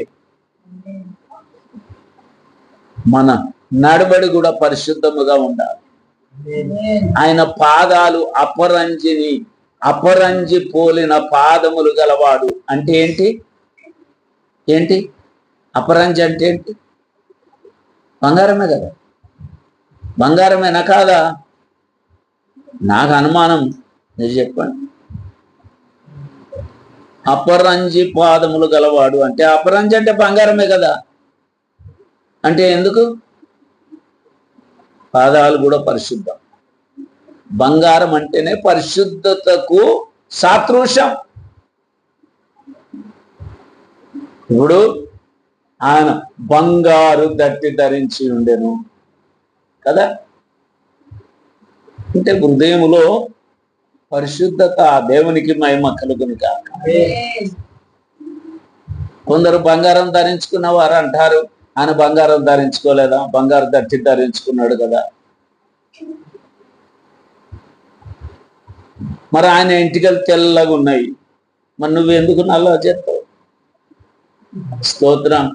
మన నడవడి కూడా పరిశుద్ధముగా ఉండాలి. ఆయన పాదాలు అపరంజి పోలిన పాదములు గలవాడు. అంటే ఏంటి? ఏంటి అపరంజి అంటే ఏంటి? బంగారమే కదా, బంగారమేనా కాదా? నాకు అనుమానం, మీరు చెప్పండి. అపరంజి పాదములు గలవాడు అంటే అపరంజి అంటే బంగారమే కదా. అంటే ఎందుకు? పాదాలు కూడా పరిశుద్ధం. బంగారం అంటేనే పరిశుద్ధతకు సాదృశ్యం. ఇప్పుడు ఆయన బంగారు దట్టి ధరించి ఉండెను కదా. అంటే హృదయములో పరిశుద్ధత, దేవునికి మహిమ కలుగును గాక. కొందరు బంగారం ధరించుకున్న వారు అంటారు, ఆయన బంగారం ధరించుకోలేదా? బంగారు దట్టి ధరించుకున్నాడు కదా. మరి ఆయన ఇంటికలు తెల్లగా ఉన్నాయి, మరి నువ్వు ఎందుకు నల్ల చేస్తావు? స్తోత్రం.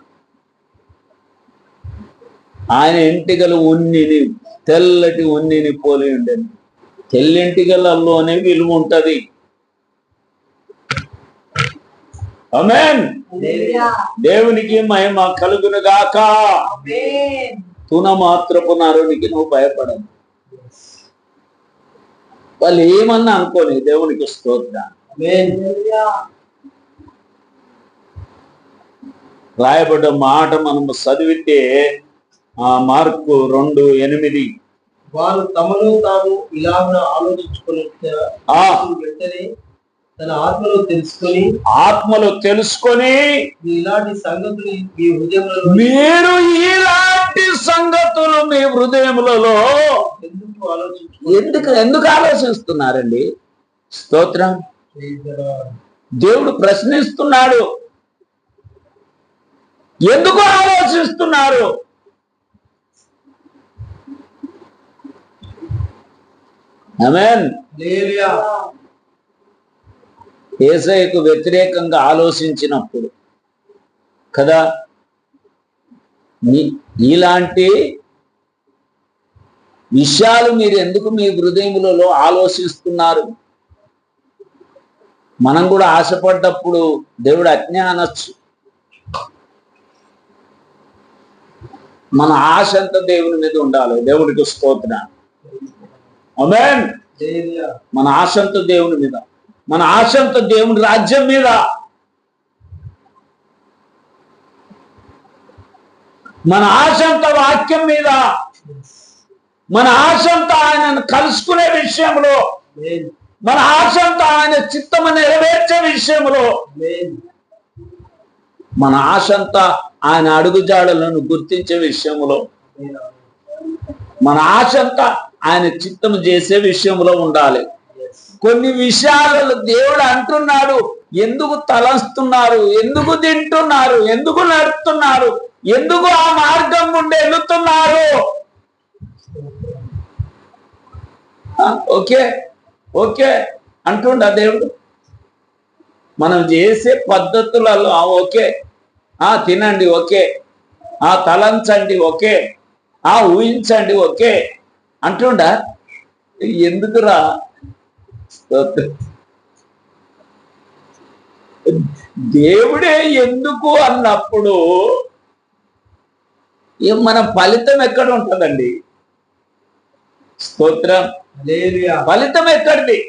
ఆయన ఇంటికలు ఉన్నిని, తెల్లటి ఉన్నిని పోలి ఉండేది. తెల్లింటికలలోనే విలువ ఉంటది. ఆమేన్. దేవునికి మహిమ కలుగును గాక. తున మాత్రపు నరునికి నువ్వు భయపడవు. వాళ్ళు ఏమన్నా అనుకోని, దేవునికి స్తోత్రం. రాయబడ్డ మాట మనము చదివితే మార్కు 2:8, వారు తమలో తాము ఇలాగ ఆలోచించుకుని తన ఆత్మలో తెలుసుకొని ఇలాంటి సంగతులు మీ హృదయంలో, మీరు ఇలాంటి సంగతులు మీ హృదయములలో ఎందుకు ఆలోచిస్తున్నారండి? స్తోత్రం. దేవుడు ప్రశ్నిస్తున్నాడు, ఎందుకు ఆలోచిస్తున్నారు? ఆమేన్. యేసయ్యకు వ్యతిరేకంగా ఆలోచించినప్పుడు కదా, ఇలాంటి విషయాలు మీరు ఎందుకు మీ హృదయములలో ఆలోచిస్తున్నారు? మనం కూడా ఆశపడ్డప్పుడు దేవుడు అజ్ఞ అనొచ్చు. మన ఆశ అంతా దేవుని మీద ఉండాలి. దేవుడికి స్తోత్రం. ఆమేన్. మన ఆశంతో దేవుని మీద, మన ఆశంతో దేవుని రాజ్యం మీద, మన ఆశంతో వాక్యం మీద, మన ఆశంతో ఆయనను కలుసుకునే విషయంలో, మన ఆశంతో ఆయన చిత్తము నెరవేర్చే విషయంలో, మన ఆశంతా ఆయన అడుగుజాడలను గుర్తించే విషయంలో, మన ఆశంతా ఆయన చిత్తము చేసే విషయంలో ఉండాలి. కొన్ని విషయాలలో దేవుడు అంటున్నాడు, ఎందుకు తలంస్తున్నారు, ఎందుకు తింటున్నారు, ఎందుకు నడుస్తున్నారు, ఎందుకు ఆ మార్గం గుండా వెళుతున్నారు? ఓకే ఓకే అంటుండ దేవుడు. మనం చేసే పద్ధతులలో ఓకే, తినండి ఓకే, తలంచండి ఓకే, ఊహించండి ఓకే అంటుండ. ఎందుకురా? దేవుడే ఎందుకు అన్నప్పుడు మన ఫలితం ఎక్కడ ఉంటుందండి? స్తోత్రం. ఫలితం ఎక్కడిది?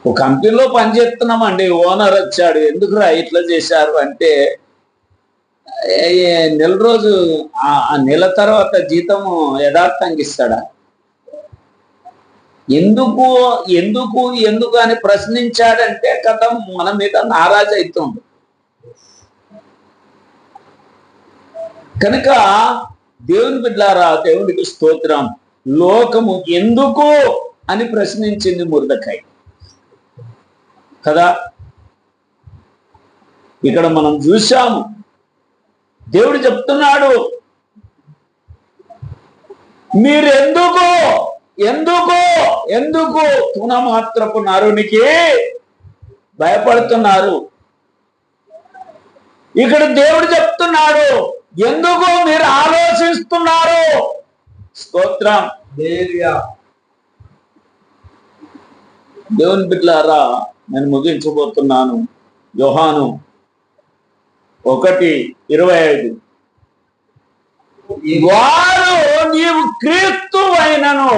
ఒక కంపెనీలో పనిచేస్తున్నామండి, ఓనర్ వచ్చాడు, ఎందుకురా ఇట్లా చేశారు అంటే, నెల రోజు ఆ నెల తర్వాత జీతము యథార్థంగా ఇస్తాడా? ఎందుకు ఎందుకు ఎందుకు అని ప్రశ్నించాడంటే కథ మన మీద నారాజు అవుతుంది. కనుక దేవుని బిడ్డలారా, దేవునికి స్తోత్రం. లోకము ఎందుకు అని ప్రశ్నించింది మొర్దెకై కదా. ఇక్కడ మనం చూశాము, దేవుడు చెప్తున్నాడు, మీరెందుకు ఎందుకు ఎందుకు తున మాత్రపు నరునికి భయపడుతున్నారు? ఇక్కడ దేవుడు చెప్తున్నాడు, ఎందుకు మీరు ఆలోచిస్తున్నారు? స్తోత్రం. హల్లెలూయా. దేవుని బిడ్డలారా, నేను ముగించబోతున్నాను. యోహాను 1:25. వారు నీవు క్రీస్తువైనను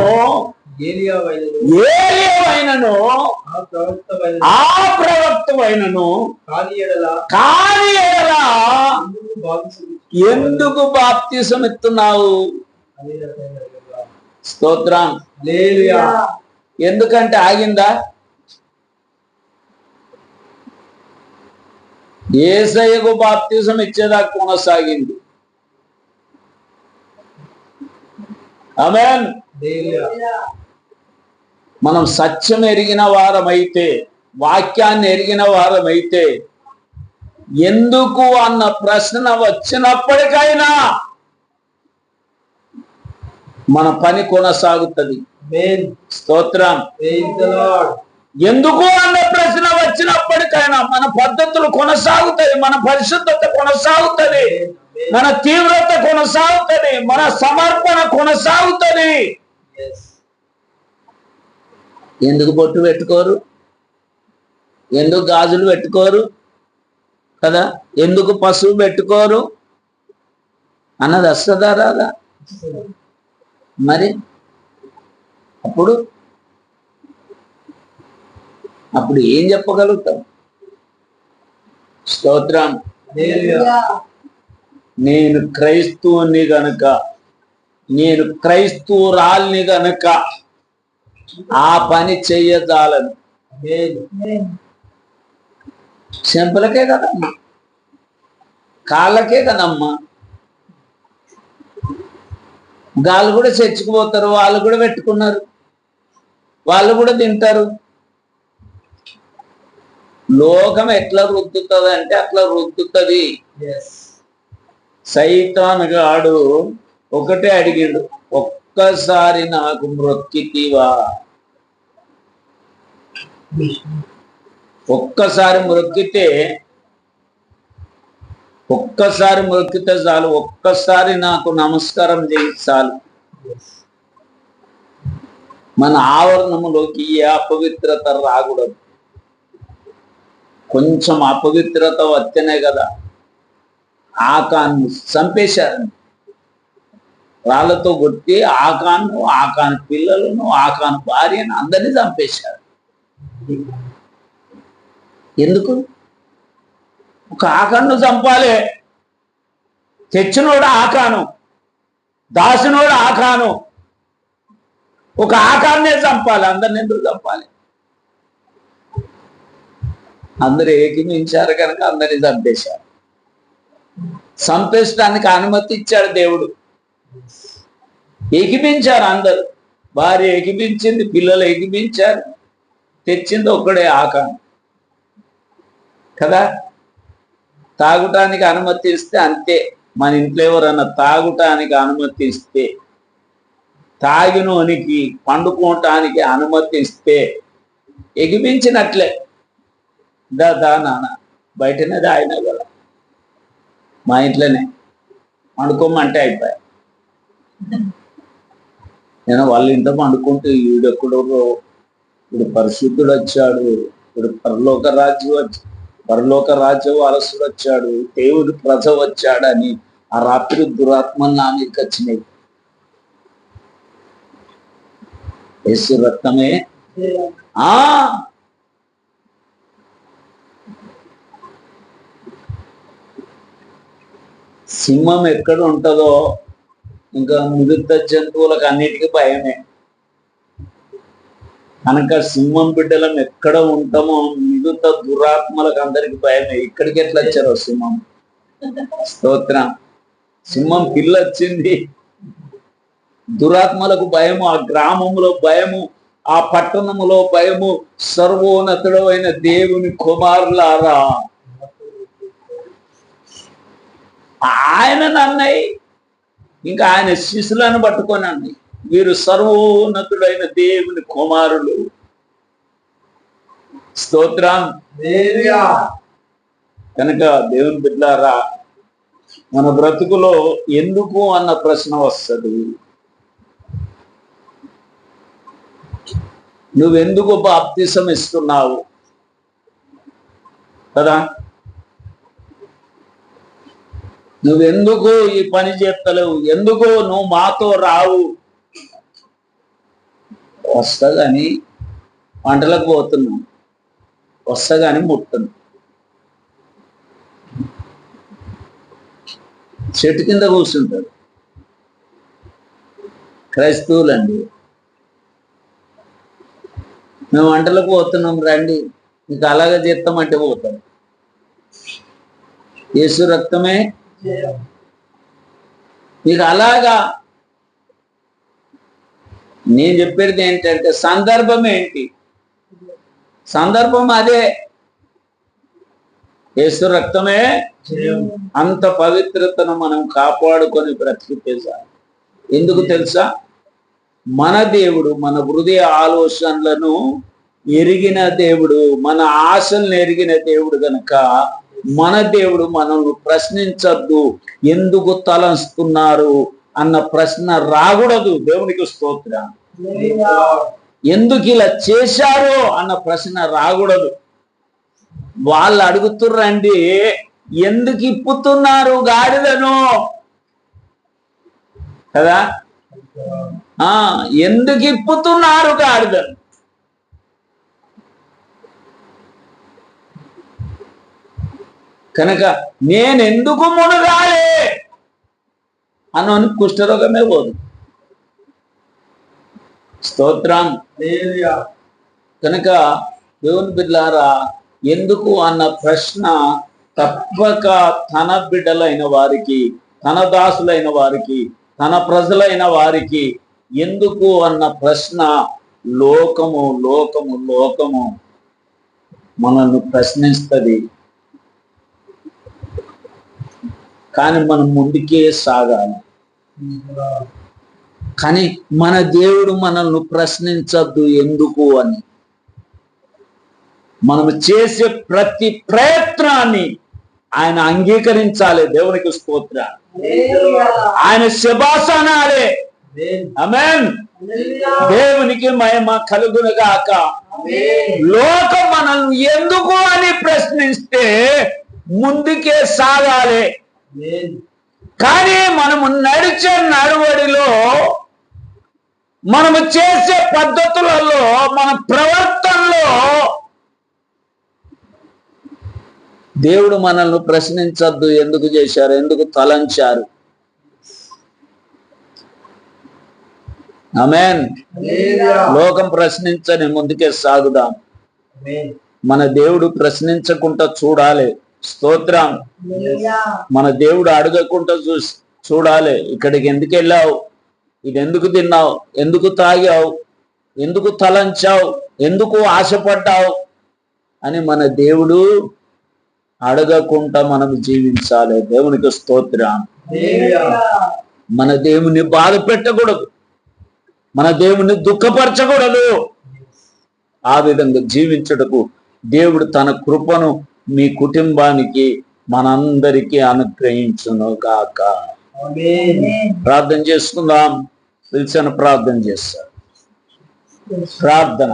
ఏలియావైనను ఆ ప్రవక్తవైనను కాని ఎడల ఎందుకు బాప్తిసం ఇస్తున్నావు? స్తోత్రం. హల్లెలూయా. ఎందుకంటే ఆగిందా? యేసయ్యకు బాప్తిసం ఇచ్చేదాకా కొనసాగింది. ఆమేన్. మనం సత్యం ఎరిగిన వారమైతే, వాక్యాన్ని ఎరిగిన వారమైతే, ఎందుకు అన్న ప్రశ్న వచ్చినప్పటికైనా మన పని కొనసాగుతుంది. స్తోత్రం. ఎందుకు అన్న ప్రశ్న వచ్చినప్పటికైనా మన పద్ధతులు కొనసాగుతాయి, మన పరిశుద్ధత కొనసాగుతుంది, మన తీవ్రత కొనసాగుతుంది, మన సమర్పణ కొనసాగుతుంది. ఎందుకు బొట్టు పెట్టుకోరు? ఎందుకు గాజులు పెట్టుకోరు కదా? ఎందుకు పసుపు పెట్టుకోరు అన్నది వస్తుందా రాదా? మరి అప్పుడు ఏం చెప్పగలుగుతాం? స్తోత్రం. నేను క్రైస్తవుని గనుక, నేను క్రైస్తవురాల్ని గనుక ఆ పని చెయ్యజాలను. చెంపలకే కదమ్మా, కాళ్ళకే కదమ్మా. గాళ్ళు కూడా చర్చిపోతారు, వాళ్ళు కూడా పెట్టుకున్నారు, వాళ్ళు కూడా తింటారు. లోకం ఎట్లా రుద్దుతుంది అంటే అట్లా రుద్దుతుంది. సైతాను గాడు ఒకటే అడిగిండు, ఒక్కసారి నాకు మ్రొక్కితివా? ఒక్కసారి మొక్కితే చాలు, ఒక్కసారి నాకు నమస్కారం చేయి చాలు. మన ఆవరణములోకి ఏ అపవిత్రత రాకూడదు. కొంచెం అపవిత్రత వచ్చనే కదా ఆకాన్ని చంపేశారు. రాళ్లతో కొట్టి ఆకాను పిల్లలను, ఆకాను భార్యను అందరినీ చంపేశారు. ఎందుకు? ఒక ఆకాను చంపాలి. తెచ్చినోడు ఆకాను, దాసినోడు ఆకాను, ఒక ఆకాన్నే చంపాలి. అందరిని ఎందుకు చంపాలి? అందరు ఏకీమించారు కనుక అందరినీ చంపేశారు. చంపేయడానికి అనుమతి ఇచ్చాడు దేవుడు. ఏకీమించారు అందరు. భార్య ఏకీమించింది, పిల్లలు ఏకీమించారు, తెచ్చింది ఒక్కడే ఆకాను కదా. తాగుటానికి అనుమతి ఇస్తే అంతే. మన ఇంట్లో ఎవరన్నా తాగుటానికి అనుమతి ఇస్తే, తాగినోనికి పండుకోవటానికి అనుమతి ఇస్తే ఎగిపించినట్లే. దా నాన్న బయటనే దాయినా కదా, మా ఇంట్లోనే పండుకోమంటే అయిపోయా. నేను వాళ్ళ ఇంట్లో పండుకుంటూ ఈడెక్కడో ఇప్పుడు పరిశుద్ధుడు వచ్చాడు, ఇప్పుడు పరలోక రాజ్య వారసుడు వచ్చాడు, దేవుడి ప్రజ వచ్చాడని ఆ రాత్రి దురాత్మలు నా మీదకి వచ్చినాయి. యేసు రక్తమే. సింహం ఎక్కడ ఉంటుందో ఇంకా మిగతా జంతువులకు అన్నిటికీ భయమే. కనుక సింహం బిడ్డలం ఎక్కడ ఉంటామో మిగతా దురాత్మలకు అందరికి భయమే. ఇక్కడికి ఎట్లా వచ్చారో సింహం? స్తోత్రం. సింహం పిల్ల వచ్చింది, దురాత్మలకు భయము, ఆ గ్రామంలో భయము, ఆ పట్టణములో భయము. సర్వోన్నతుడు అయిన దేవుని కుమారులారా, ఆయన అన్నయ్య ఇంకా ఆయన శిశులను పట్టుకొని అన్నయ్య, వీరు సర్వోన్నతుడైన దేవుని కుమారులు. స్తోత్రం. కనుక దేవుని బిడ్డలారా, మన బ్రతుకులో ఎందుకు అన్న ప్రశ్న వస్తుంది. నువ్వెందుకు బాప్తిసం ఇస్తున్నావు కదా, నువ్వెందుకు ఈ పని చేస్తలేవు, ఎందుకు నువ్వు మాతో రావు. వస్తగాని వంటలకు పోతున్నావు, వస్తగాని ముట్టున్నావు, చెట్టు కింద కూర్చుంటారు క్రైస్తవులండి. మేము వంటలకు పోతున్నాం రండి, మీకు అలాగే చేస్తామంటే పోతాం. యేసు రక్తమే మీకు అలాగా. నేను చెప్పేది ఏంటంటే సందర్భం ఏంటి, సందర్భం అదే. యేసు రక్తమే అంత పవిత్రతను మనం కాపాడుకొని బ్రతికితే చాలు. ఎందుకు తెలుసా, మన దేవుడు మన హృదయ ఆలోచనలను ఎరిగిన దేవుడు, మన ఆశలను ఎరిగిన దేవుడు గనుక మన దేవుడు మనల్ని ప్రశ్నించద్దు, ఎందుకు తలంస్తున్నారు అన్న ప్రశ్న రాకూడదు. దేవునికి స్తోత్రం. ఎందుకు ఇలా చేశారో అన్న ప్రశ్న రాకూడదు. వాళ్ళు అడుగుతుర్రండి, ఎందుకు ఇప్పుతున్నారు గాడిదను కదా, ఎందుకు ఇప్పుతున్నారు గాడిదను. కనుక నేనెందుకు మునగాలి అన్నోని కుష్ఠరోగమే పోదు. స్తోత్రం. కనుక దేవుని బిడ్డలారా, ఎందుకు అన్న ప్రశ్న తప్పక తన బిడ్డలైన వారికి, తన దాసులైన వారికి, తన ప్రజలైన వారికి ఎందుకు అన్న ప్రశ్న లోకము లోకము లోకము మనల్ని ప్రశ్నిస్తుంది. కానీ మనం ముందుకే సాగాలి. కానీ మన దేవుడు మనల్ని ప్రశ్నించద్దు ఎందుకు అని. మనం చేసే ప్రతి ప్రయత్నాన్ని ఆయన అంగీకరించాలి. దేవునికి స్తోత్రం. ఆయన శుభాసనాలే. ఆమేన్. దేవునికి మహిమ కలుగునుగాక. లోకం మనల్ని ఎందుకు అని ప్రశ్నిస్తే ముందుకే సాగాలి. కానీ మనము నడిచే నడవడిలో, మనము చేసే పద్ధతులలో, మన ప్రవర్తనలో దేవుడు మనల్ని ప్రశ్నించద్దు ఎందుకు చేశారు, ఎందుకు తలంచారు. ఆమేన్. లోకం ప్రశ్నించని ముందుకే సాగుదాం. మన దేవుడు ప్రశ్నించకుండా చూడాలి. స్తోత్రం. మన దేవుడు అడగకుండా చూడాలి. ఇక్కడికి ఎందుకు వెళ్ళావు, ఇది ఎందుకు తిన్నావు, ఎందుకు తాగావు, ఎందుకు తలంచావు, ఎందుకు ఆశపడ్డావు అని మన దేవుడు అడగకుండా మనం జీవించాలి. దేవునికి స్తోత్రం. మన దేవుని బాధ పెట్టకూడదు, మన దేవుని దుఃఖపరచకూడదు. ఆ విధంగా జీవించుటకు దేవుడు తన కృపను మీ కుటుంబానికి మనందరికీ అనుగ్రహించును గాక. ప్రార్థన చేసుకుందాం. పిలిచిన ప్రార్థన చేస్తారు. ప్రార్థన.